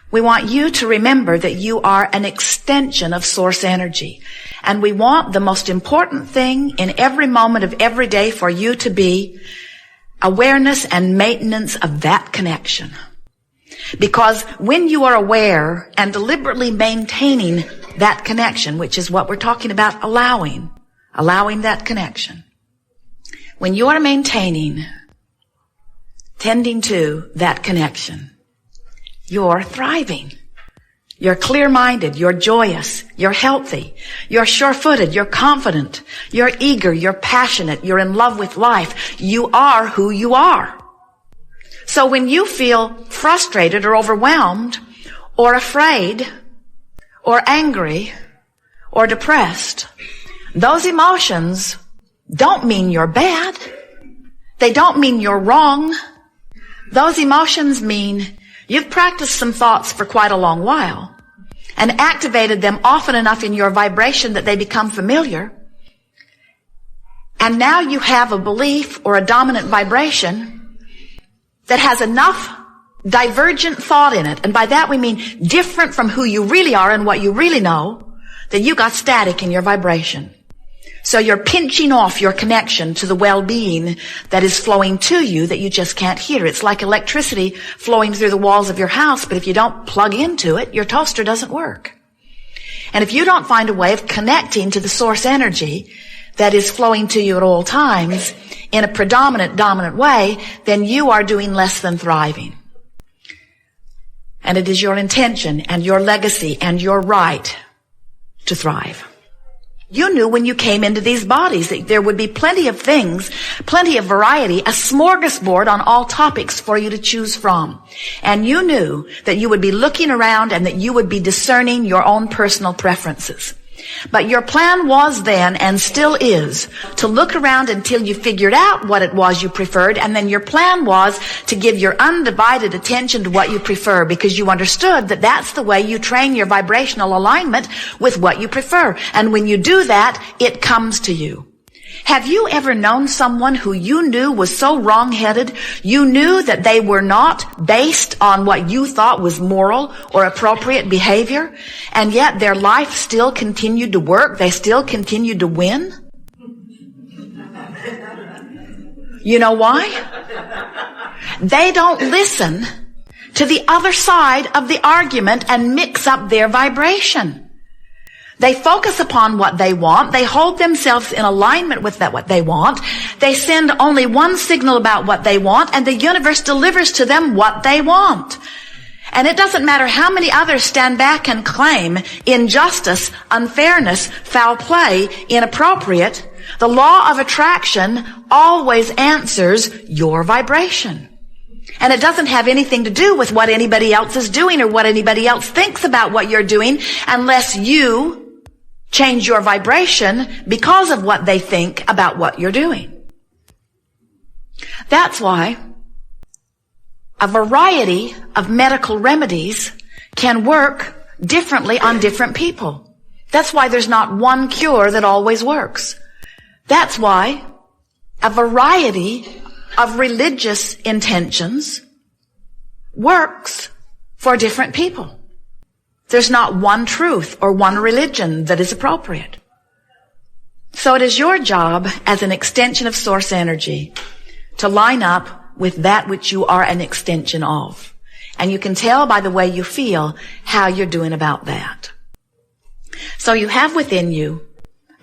We want you to remember that you are an extension of source energy. And we want the most important thing in every moment of every day for you to be awareness and maintenance of that connection. Because when you are aware and deliberately maintaining that connection, which is what we're talking about, allowing that connection. When you are maintaining, tending to that connection, you're thriving. You're clear-minded, you're joyous, you're healthy, you're sure-footed, you're confident, you're eager, you're passionate, you're in love with life. You are who you are. So when you feel frustrated or overwhelmed or afraid or angry or depressed, those emotions don't mean you're bad. They don't mean you're wrong. Those emotions mean you've practiced some thoughts for quite a long while and activated them often enough in your vibration that they become familiar. And now you have a belief or a dominant vibration that has enough divergent thought in it. And by that we mean different from who you really are and what you really know, that you got static in your vibration. So you're pinching off your connection to the well-being that is flowing to you that you just can't hear. It's like electricity flowing through the walls of your house, but if you don't plug into it, your toaster doesn't work. And if you don't find a way of connecting to the source energy that is flowing to you at all times in a dominant way, then you are doing less than thriving. And it is your intention and your legacy and your right to thrive. You knew when you came into these bodies that there would be plenty of things, plenty of variety, a smorgasbord on all topics for you to choose from. And you knew that you would be looking around and that you would be discerning your own personal preferences. But your plan was then and still is to look around until you figured out what it was you preferred, and then your plan was to give your undivided attention to what you prefer because you understood that that's the way you train your vibrational alignment with what you prefer. And when you do that, it comes to you. Have you ever known someone who you knew was so wrong-headed, you knew that they were not based on what you thought was moral or appropriate behavior, and yet their life still continued to work, they still continued to win? You know why? They don't listen to the other side of the argument and mix up their vibration. They focus upon what they want. They hold themselves in alignment with what they want. They send only one signal about what they want, and the universe delivers to them what they want. And it doesn't matter how many others stand back and claim injustice, unfairness, foul play, inappropriate. The law of attraction always answers your vibration. And it doesn't have anything to do with what anybody else is doing or what anybody else thinks about what you're doing unless you change your vibration because of what they think about what you're doing. That's why a variety of medical remedies can work differently on different people. That's why there's not one cure that always works. That's why a variety of religious intentions works for different people. There's not one truth or one religion that is appropriate. So it is your job as an extension of source energy to line up with that which you are an extension of. And you can tell by the way you feel how you're doing about that. So you have within you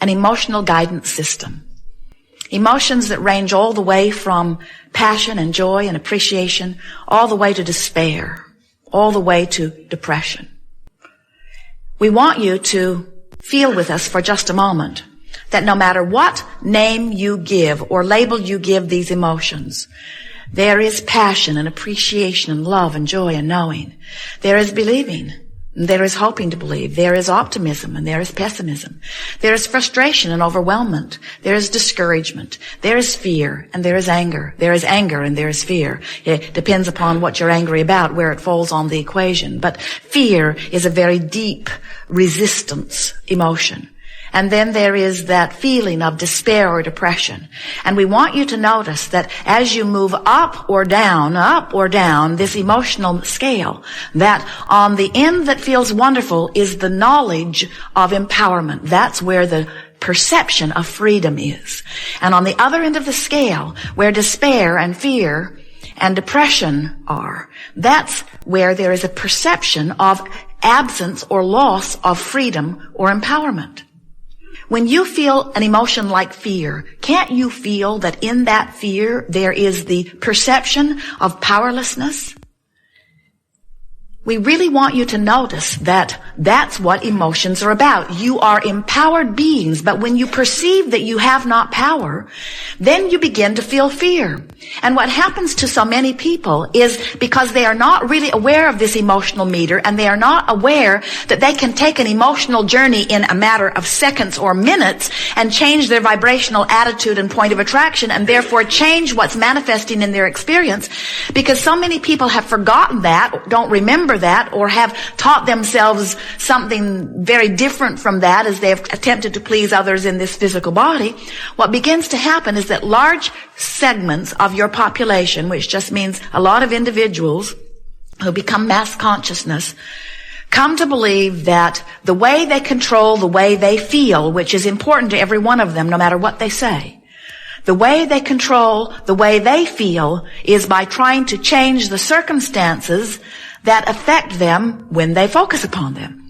an emotional guidance system. Emotions that range all the way from passion and joy and appreciation, all the way to despair, all the way to depression. We want you to feel with us for just a moment that no matter what name you give or label you give these emotions, there is passion and appreciation and love and joy and knowing. There is believing. And there is hoping to believe. There is optimism and there is pessimism. There is frustration and overwhelmment. There is discouragement. There is fear and there is anger. There is anger and there is fear. It depends upon what you're angry about, where it falls on the equation. But fear is a very deep resistance emotion. And then there is that feeling of despair or depression. And we want you to notice that as you move up or down, this emotional scale, that on the end that feels wonderful is the knowledge of empowerment. That's where the perception of freedom is. And on the other end of the scale, where despair and fear and depression are, that's where there is a perception of absence or loss of freedom or empowerment. When you feel an emotion like fear, can't you feel that in that fear there is the perception of powerlessness? We really want you to notice that that's what emotions are about. You are empowered beings, but when you perceive that you have not power, then you begin to feel fear. And what happens to so many people is because they are not really aware of this emotional meter, and they are not aware that they can take an emotional journey in a matter of seconds or minutes and change their vibrational attitude and point of attraction, and therefore change what's manifesting in their experience, because so many people have forgotten that, don't remember that, or have taught themselves something very different from that as they have attempted to please others in this physical body. What begins to happen is that large segments of your population, which just means a lot of individuals who become mass consciousness, come to believe that the way they control the way they feel, which is important to every one of them no matter what they say, the way they control the way they feel is by trying to change the circumstances that affect them when they focus upon them.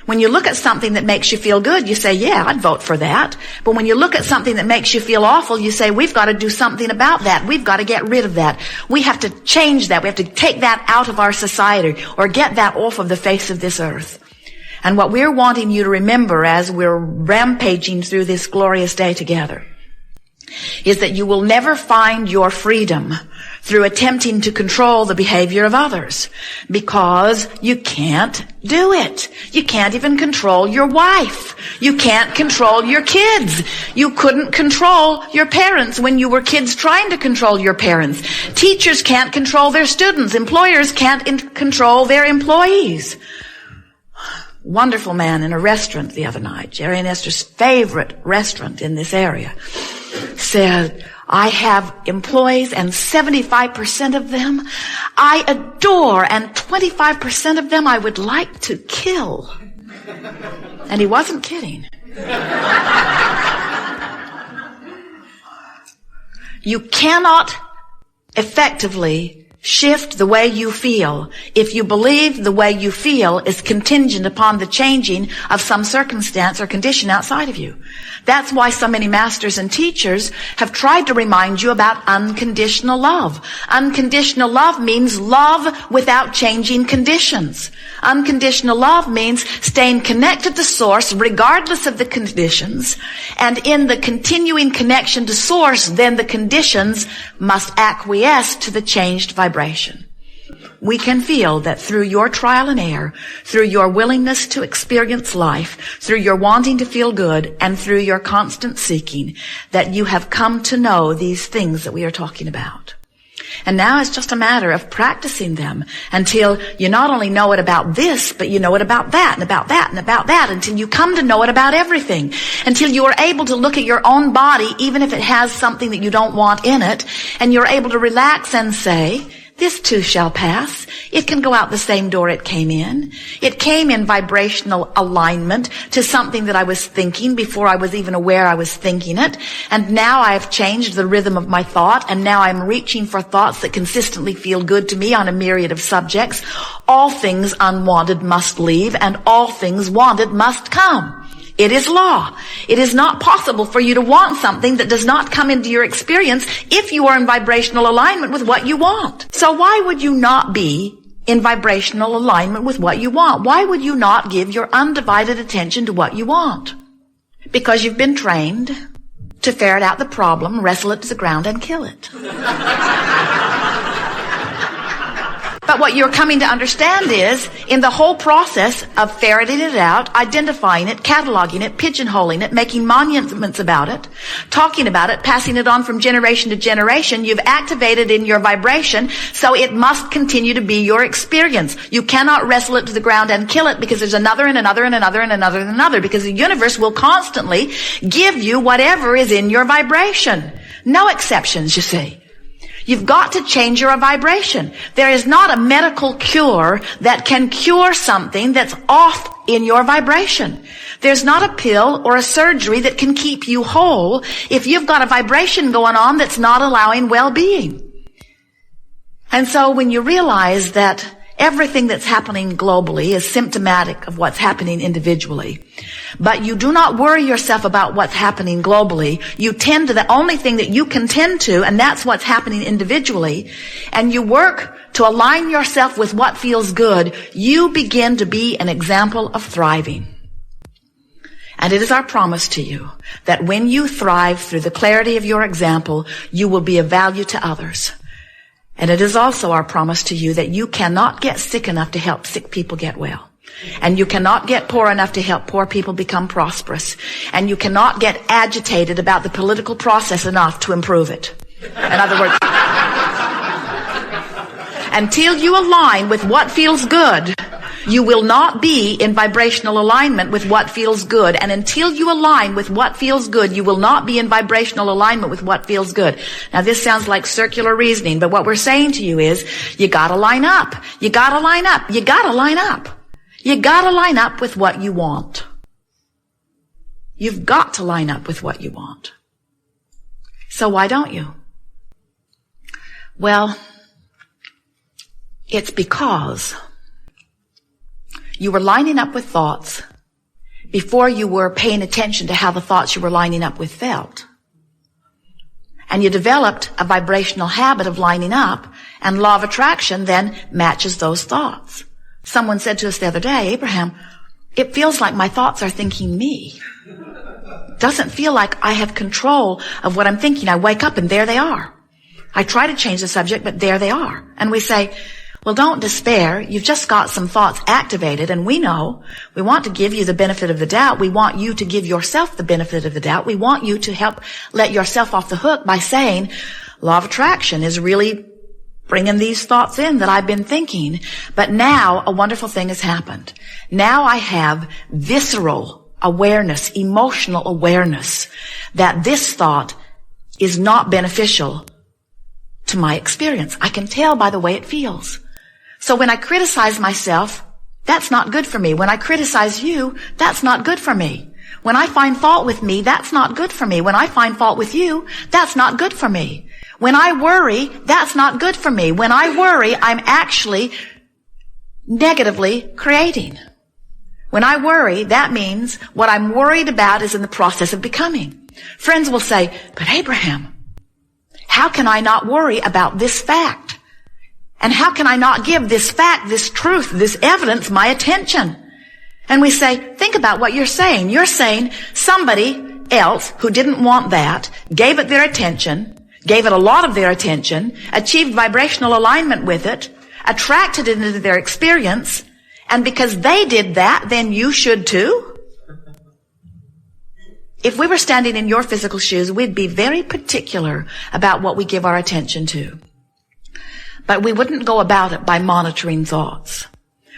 When you look at something that makes you feel good, you say, yeah, I'd vote for that. But when you look at something that makes you feel awful, you say, we've got to do something about that. We've got to get rid of that. We have to change that. We have to take that out of our society or get that off of the face of this earth. And what we're wanting you to remember as we're rampaging through this glorious day together is that you will never find your freedom through attempting to control the behavior of others, because you can't do it. You can't even control your wife. You can't control your kids. You couldn't control your parents when you were kids trying to control your parents. Teachers can't control their students. Employers can't control their employees. Wonderful man in a restaurant the other night, Jerry and Esther's favorite restaurant in this area, said, I have employees and 75% of them I adore, and 25% of them I would like to kill. And he wasn't kidding. You cannot effectively shift the way you feel if you believe the way you feel is contingent upon the changing of some circumstance or condition outside of you. That's why so many masters and teachers have tried to remind you about unconditional love. Unconditional love means love without changing conditions. Unconditional love means staying connected to Source regardless of the conditions, and in the continuing connection to Source, then the conditions must acquiesce to the changed vibration. We can feel that through your trial and error, through your willingness to experience life, through your wanting to feel good, and through your constant seeking, that you have come to know these things that we are talking about. And now it's just a matter of practicing them until you not only know it about this, but you know it about that, and about that, and about that, until you come to know it about everything, until you are able to look at your own body, even if it has something that you don't want in it, and you're able to relax and say, this too shall pass. It can go out the same door it came in. It came in vibrational alignment to something that I was thinking before I was even aware I was thinking it. And now I have changed the rhythm of my thought, and now I'm reaching for thoughts that consistently feel good to me on a myriad of subjects. All things unwanted must leave, and all things wanted must come. It is law. It is not possible for you to want something that does not come into your experience if you are in vibrational alignment with what you want. So why would you not be in vibrational alignment with what you want? Why would you not give your undivided attention to what you want? Because you've been trained to ferret out the problem, wrestle it to the ground, and kill it. But what you're coming to understand is, in the whole process of ferreting it out, identifying it, cataloging it, pigeonholing it, making monuments about it, talking about it, passing it on from generation to generation, you've activated in your vibration, so it must continue to be your experience. You cannot wrestle it to the ground and kill it, because there's another and another and another and another and another, because the universe will constantly give you whatever is in your vibration. No exceptions, you see. You've got to change your vibration. There is not a medical cure that can cure something that's off in your vibration. There's not a pill or a surgery that can keep you whole if you've got a vibration going on that's not allowing well-being. And so when you realize that everything that's happening globally is symptomatic of what's happening individually, but you do not worry yourself about what's happening globally. You tend to the only thing that you can tend to, and that's what's happening individually, and you work to align yourself with what feels good. You begin to be an example of thriving. And it is our promise to you that when you thrive through the clarity of your example, you will be of value to others. And it is also our promise to you that you cannot get sick enough to help sick people get well. And you cannot get poor enough to help poor people become prosperous. And you cannot get agitated about the political process enough to improve it. In other words, until you align with what feels good, you will not be in vibrational alignment with what feels good. And until you align with what feels good, you will not be in vibrational alignment with what feels good. Now, this sounds like circular reasoning, but what we're saying to you is, you gotta line up. You gotta line up. You gotta line up. You gotta line up with what you want. You've got to line up with what you want. So why don't you? Well, it's because you were lining up with thoughts before you were paying attention to how the thoughts you were lining up with felt. And you developed a vibrational habit of lining up, and law of attraction then matches those thoughts. Someone said to us the other day, Abraham, it feels like my thoughts are thinking me. It doesn't feel like I have control of what I'm thinking. I wake up and there they are. I try to change the subject, but there they are. And we say, well, don't despair. You've just got some thoughts activated, and we know we want to give you the benefit of the doubt. We want you to give yourself the benefit of the doubt. We want you to help let yourself off the hook by saying, law of attraction is really bringing these thoughts in that I've been thinking. But now a wonderful thing has happened. Now I have visceral awareness, emotional awareness that this thought is not beneficial to my experience. I can tell by the way it feels. So when I criticize myself, that's not good for me. When I criticize you, that's not good for me. When I find fault with me, that's not good for me. When I find fault with you, that's not good for me. When I worry, that's not good for me. When I worry, I'm actually negatively creating. When I worry, that means what I'm worried about is in the process of becoming. Friends will say, but Abraham, how can I not worry about this fact? And how can I not give this fact, this truth, this evidence my attention? And we say, think about what you're saying. You're saying somebody else who didn't want that, gave it their attention, gave it a lot of their attention, achieved vibrational alignment with it, attracted it into their experience, and because they did that, then you should too? If we were standing in your physical shoes, we'd be very particular about what we give our attention to. But we wouldn't go about it by monitoring thoughts.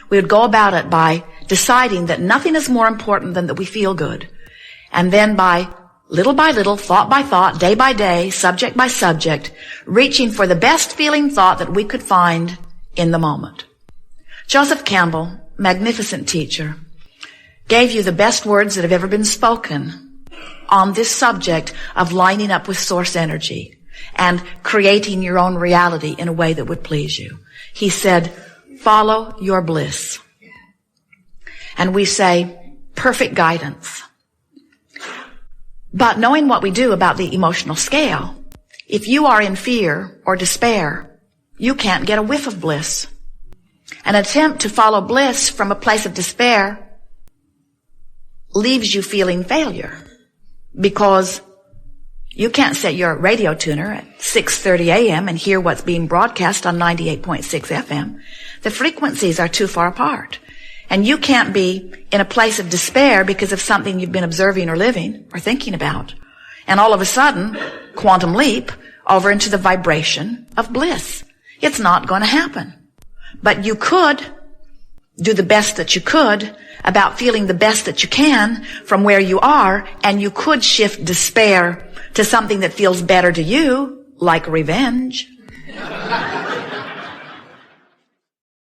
We would go about it by deciding that nothing is more important than that we feel good. And then by little by little, thought by thought, day by day, subject by subject, reaching for the best feeling thought that we could find in the moment. Joseph Campbell, magnificent teacher, gave you the best words that have ever been spoken on this subject of lining up with source energy and creating your own reality in a way that would please you. He said, follow your bliss. And we say, perfect guidance. But knowing what we do about the emotional scale, if you are in fear or despair, you can't get a whiff of bliss. An attempt to follow bliss from a place of despair leaves you feeling failure because You can't set your radio tuner at 6:30 a.m. and hear what's being broadcast on 98.6 FM. The frequencies are too far apart. And you can't be in a place of despair because of something you've been observing or living or thinking about. And all of a sudden, quantum leap over into the vibration of bliss. It's not going to happen. But you could do the best that you could about feeling the best that you can from where you are, and you could shift despair to something that feels better to you, like revenge,